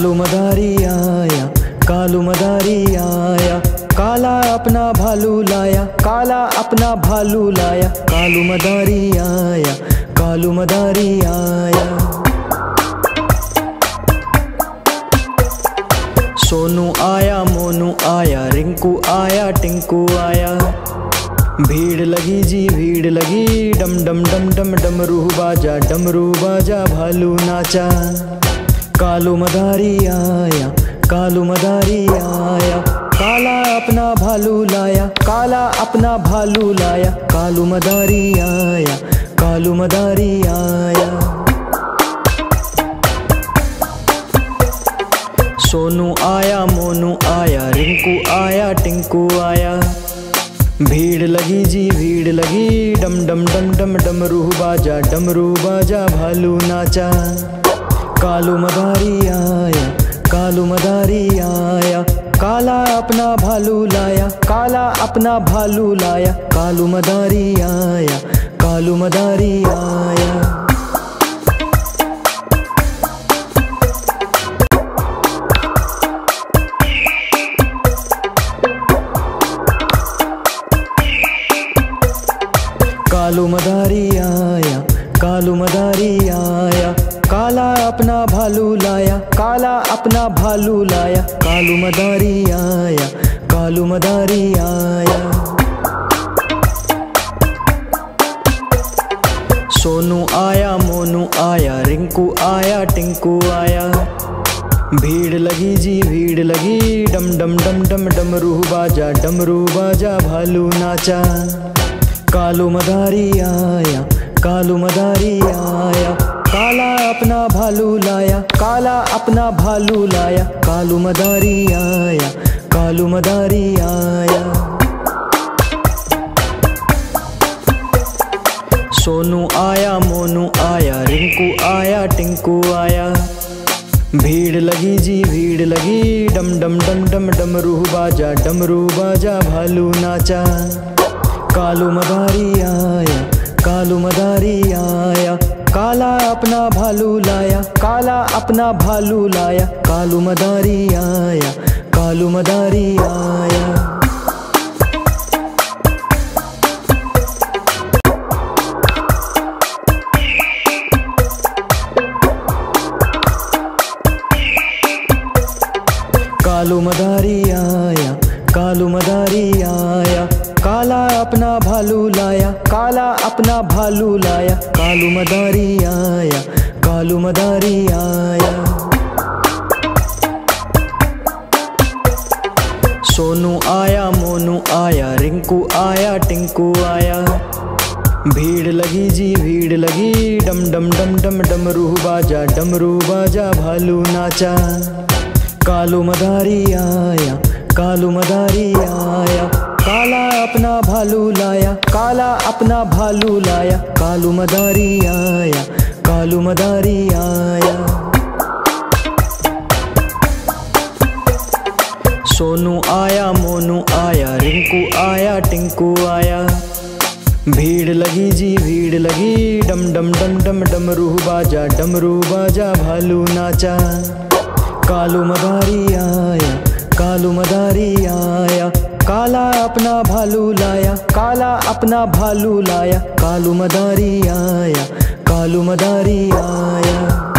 कालू मदारी आया, कालू मदारी आया, काला अपना भालू लाया, काला अपना भालू लाया, कालू मदारी आया, कालू मदारी आया। सोनू आया, मोनू आया, रिंकू आया, टिंकू आया। भीड़ लगी जी भीड़ लगी, डम डम डम डम डमरू बाजा भालू नाचा। कालू मदारी आया, कालू मदारी आया, काला अपना भालू लाया, काला अपना भालू लाया, कालू मदारी आया, कालू मदारी आया। सोनू आया, मोनू आया, रिंकू आया, टिंकू आया। भीड़ लगी जी भीड़ लगी, डम डम डम डम डमरू बाजा भालू नाचा। कालू मदारी आया, कालू मदारी आया, काला अपना भालू लाया, काला अपना भालू लाया, कालू मदारी आया, कालू मदारी आया। कालू मदारी आया, कालू मदारी आया, काला अपना भालू लाया, काला अपना भालू लाया, कालू मदारी आया, कालू मदारी आया। सोनू आया, मोनू आया, रिंकू आया, टिंकू आया। भीड़ लगी जी भीड़ लगी, डम डम डम डम डमरू बाजा भालू नाचा। कालू मदारी आया, कालू मदारी आया, काला अपना भालू लाया, काला अपना भालू लाया, कालू मदारी आया, कालू मदारी आया। सोनू आया, मोनू आया, रिंकू आया, टिंकू आया। भीड़ लगी जी भीड़ लगी, डम डम डम डम डमरू बाजा भालू नाचा। कालू मदारी आया, कालू मदारी आया, काला अपना भालू लाया, काला अपना भालू लाया, कालू मदारी आया, कालू मदारी आया। कालू मदारी आया, कालू मदारी आया, काला अपना भालू लाया, काला अपना भालू लाया, कालू मदारी आया, कालू मदारी आया। सोनू आया, मोनू आया, रिंकू आया, टिंकू आया। भीड़ लगी जी भीड़ लगी, डम डम डम डम डमरू बाजा भालू नाचा। कालू मदारी आया, कालू मदारी आया, काला अपना भालू लाया, काला अपना भालू लाया, कालू मदारी आया, कालू मदारी आया। सोनू आया, मोनू आया, रिंकू आया, टिंकू आया। भीड़ लगी जी भीड़ लगी, डम डम डम डम डमरू बाजा भालू नाचा। कालू मदारी आया, कालू मदारी आया, काला अपना भालू लाया, काला अपना भालू लाया, कालू मदारी आया, कालू मदारी आया।